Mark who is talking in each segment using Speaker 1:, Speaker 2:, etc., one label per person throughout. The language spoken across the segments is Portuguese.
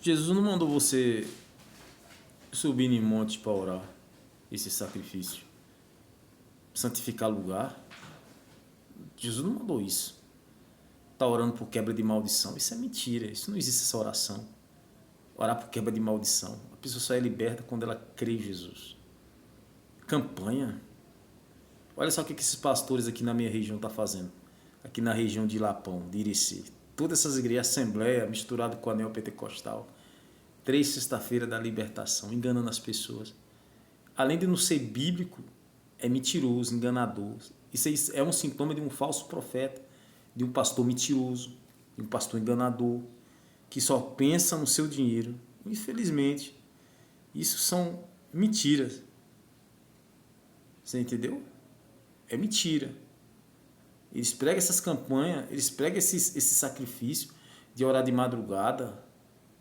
Speaker 1: Jesus não mandou você subir em monte para orar, esse sacrifício, santificar lugar. Jesus não mandou isso. Tá orando por quebra de maldição, isso é mentira, isso não existe essa oração. Orar por quebra de maldição, a pessoa só é liberta quando ela crê em Jesus. Campanha. Olha só o que esses pastores aqui na minha região estão fazendo. Aqui na região de Lapão, de Irecê. Todas essas igrejas, assembleia, misturado com a neopentecostal. 3 sexta-feira da libertação, enganando as pessoas. Além de não ser bíblico, é mentiroso, enganador. Isso é um sintoma de um falso profeta, de um pastor mentiroso, de um pastor enganador, que só pensa no seu dinheiro. Infelizmente, isso são mentiras. Você entendeu? É mentira. Eles pregam essas campanhas, eles pregam esse sacrifício de orar de madrugada.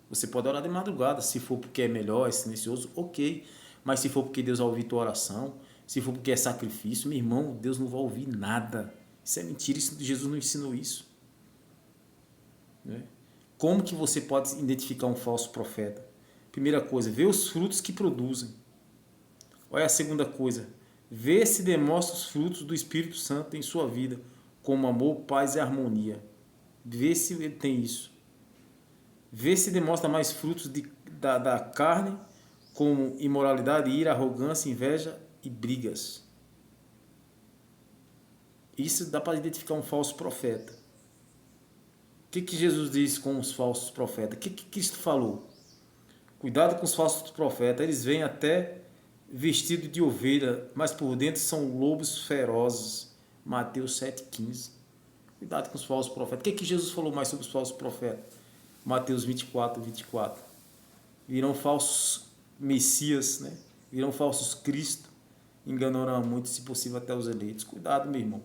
Speaker 1: Você pode orar de madrugada, se for porque é melhor, é silencioso, ok. Mas se for porque Deus vai ouvir tua oração, se for porque é sacrifício, meu irmão, Deus não vai ouvir nada. Isso é mentira, Jesus não ensinou isso. Né? Como que você pode identificar um falso profeta? Primeira coisa, vê os frutos que produzem. Olha a segunda coisa, vê se demonstra os frutos do Espírito Santo em sua vida, como amor, paz e harmonia. Vê se ele tem isso. Vê se demonstra mais frutos da carne, como imoralidade, ira, arrogância, inveja e brigas. Isso dá para identificar um falso profeta. O que Jesus disse com os falsos profetas? O que Cristo falou? Cuidado com os falsos profetas, eles vêm até vestidos de ovelha, mas por dentro são lobos ferozes. Mateus 7,15. Cuidado com os falsos profetas. O que Jesus falou mais sobre os falsos profetas? Mateus 24. Virão falsos messias, né? Virão falsos Cristo, enganarão muito, se possível até os eleitos. Cuidado, meu irmão.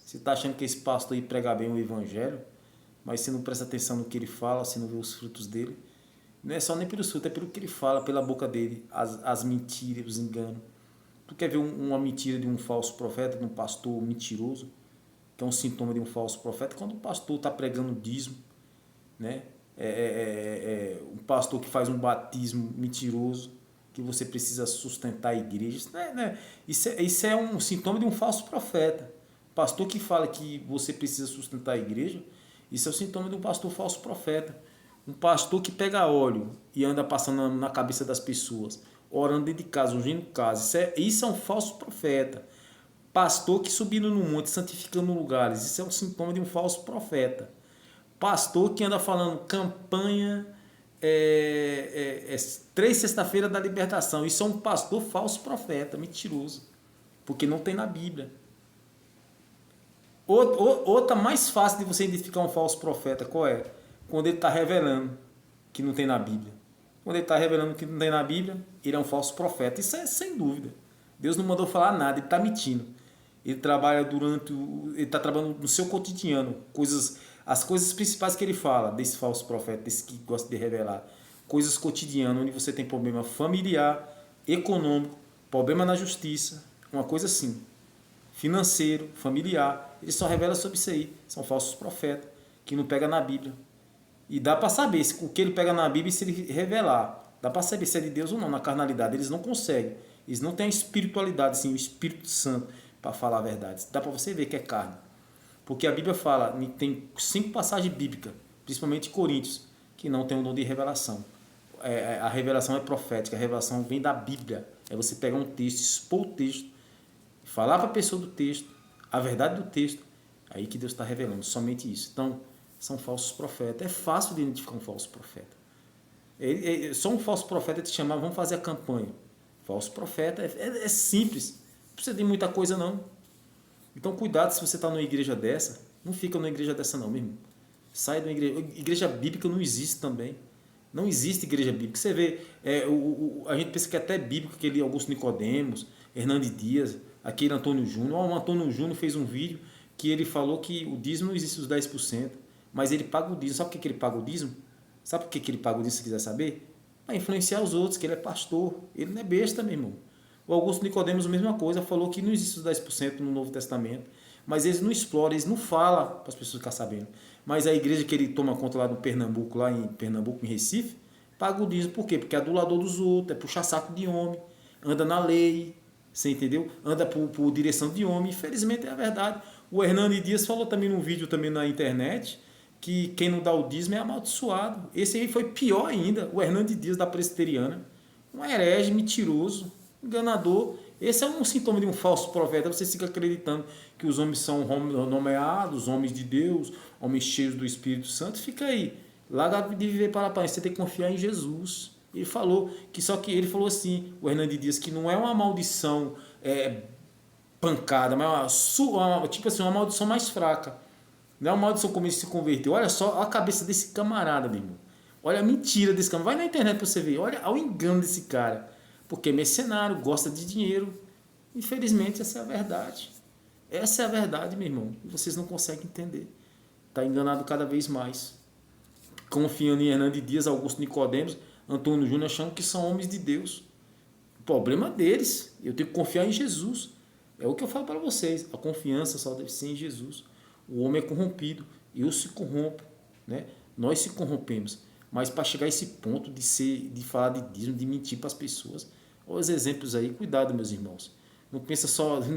Speaker 1: Você está achando que esse pastor aí prega bem o evangelho, mas você não presta atenção no que ele fala, você não vê os frutos dele. Não é só nem pelos frutos, é pelo que ele fala, pela boca dele, as mentiras, os enganos. Tu quer ver uma mentira de um falso profeta, de um pastor mentiroso, que é um sintoma de um falso profeta? Quando o pastor está pregando dízimo, né? Um pastor que faz um batismo mentiroso, que você precisa sustentar a igreja. Isso é um sintoma de um falso profeta. Pastor que fala que você precisa sustentar a igreja, isso é o sintoma de um pastor falso profeta. Um pastor que pega óleo e anda passando na cabeça das pessoas, orando dentro de casa, ungindo casa. Isso é um falso profeta. Pastor que subindo no monte, santificando lugares, isso é um sintoma de um falso profeta. Pastor que anda falando campanha 3 sexta-feira da libertação. Isso é um pastor falso profeta, mentiroso. Porque não tem na Bíblia. Outra mais fácil de você identificar um falso profeta, qual é? Quando ele está revelando que não tem na Bíblia. Quando ele está revelando que não tem na Bíblia, ele é um falso profeta. Isso é sem dúvida. Deus não mandou falar nada, ele está mentindo. Ele trabalha ele está trabalhando no seu cotidiano, as coisas principais que ele fala desse falso profeta, desse que gosta de revelar, coisas cotidianas, onde você tem problema familiar, econômico, problema na justiça, uma coisa assim, financeiro, familiar, ele só revela sobre isso aí. São falsos profetas que não pega na Bíblia. E dá para saber o que ele pega na Bíblia, se ele revelar, dá para saber se é de Deus ou não. Na carnalidade eles não conseguem, eles não têm a espiritualidade, assim, o Espírito Santo para falar a verdade. Dá para você ver que é carne. Porque a Bíblia fala, tem 5 passagens bíblicas, principalmente Coríntios, que não tem o dom de revelação. A revelação é profética, a revelação vem da Bíblia. É você pegar um texto, expor o texto, falar para a pessoa do texto, a verdade do texto, aí que Deus está revelando, somente isso. Então, são falsos profetas. É fácil de identificar um falso profeta. Só um falso profeta te chamar, vamos fazer a campanha. Falso profeta é simples, não precisa de muita coisa não. Então cuidado se você está numa igreja dessa, não fica numa igreja dessa não, meu irmão. Sai de uma igreja. Igreja bíblica não existe também. Não existe igreja bíblica. Você vê, a gente pensa que é até bíblico, aquele Augusto Nicodemos, Hernandes Dias, aquele Antônio Júnior. O Antônio Júnior fez um vídeo que ele falou que o dízimo não existe os 10%, mas ele paga o dízimo. Sabe por que ele paga o dízimo? Sabe por que ele paga o dízimo, se quiser saber? Para influenciar os outros, que ele é pastor. Ele não é besta, meu irmão. O Augusto Nicodemos, a mesma coisa, falou que não existe os 10% no Novo Testamento, mas eles não exploram, eles não falam para as pessoas ficarem sabendo. Mas a igreja que ele toma conta lá do Pernambuco, em Recife, paga o dízimo. Por quê? Porque é adulador dos outros, é puxar saco de homem, anda na lei, você entendeu? Anda por direção de homem. Infelizmente é a verdade. O Hernani Dias falou também num vídeo também na internet que quem não dá o dízimo é amaldiçoado. Esse aí foi pior ainda, o Hernani Dias da Presbiteriana. Um herege, mentiroso, enganador. Esse é um sintoma de um falso profeta. Você fica acreditando que os homens são nomeados, homens de Deus, homens cheios do Espírito Santo. Fica aí. Larga de viver para a paz. Você tem que confiar em Jesus. Ele falou que só que ele falou assim, o Hernani Dias, que não é uma maldição pancada, mas tipo assim, uma maldição mais fraca. Não é uma maldição como ele se converteu. Olha só a cabeça desse camarada, meu irmão. Olha a mentira desse camarada. Vai na internet pra você ver. Olha o engano desse cara. Porque é mercenário, gosta de dinheiro. Infelizmente, essa é a verdade. Essa é a verdade, meu irmão. E vocês não conseguem entender. Está enganado cada vez mais. Confiando em Hernani Dias, Augusto Nicodemos, Antônio Júnior, achando que são homens de Deus. O problema deles. Eu tenho que confiar em Jesus. É o que eu falo para vocês. A confiança só deve ser em Jesus. O homem é corrompido. Eu se corrompo. Né? Nós se corrompemos. Mas para chegar a esse ponto de falar de dízimo, de mentir para as pessoas. Olha os exemplos aí. Cuidado, meus irmãos. Não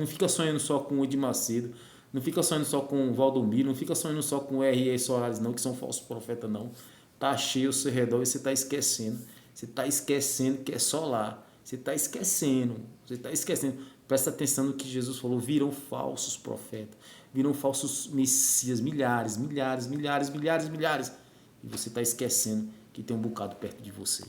Speaker 1: fica sonhando só com o Edir Macedo. Não fica sonhando só com o Valdomiro. Não fica sonhando só com o R.E. Soares, não, que são falsos profetas, não. Tá cheio ao seu redor e você está esquecendo. Você está esquecendo que é só lá. Você está esquecendo. Você está esquecendo. Presta atenção no que Jesus falou. Virão falsos profetas. Virão falsos messias. Milhares, milhares, milhares, milhares, milhares. E você está esquecendo que tem um bocado perto de você.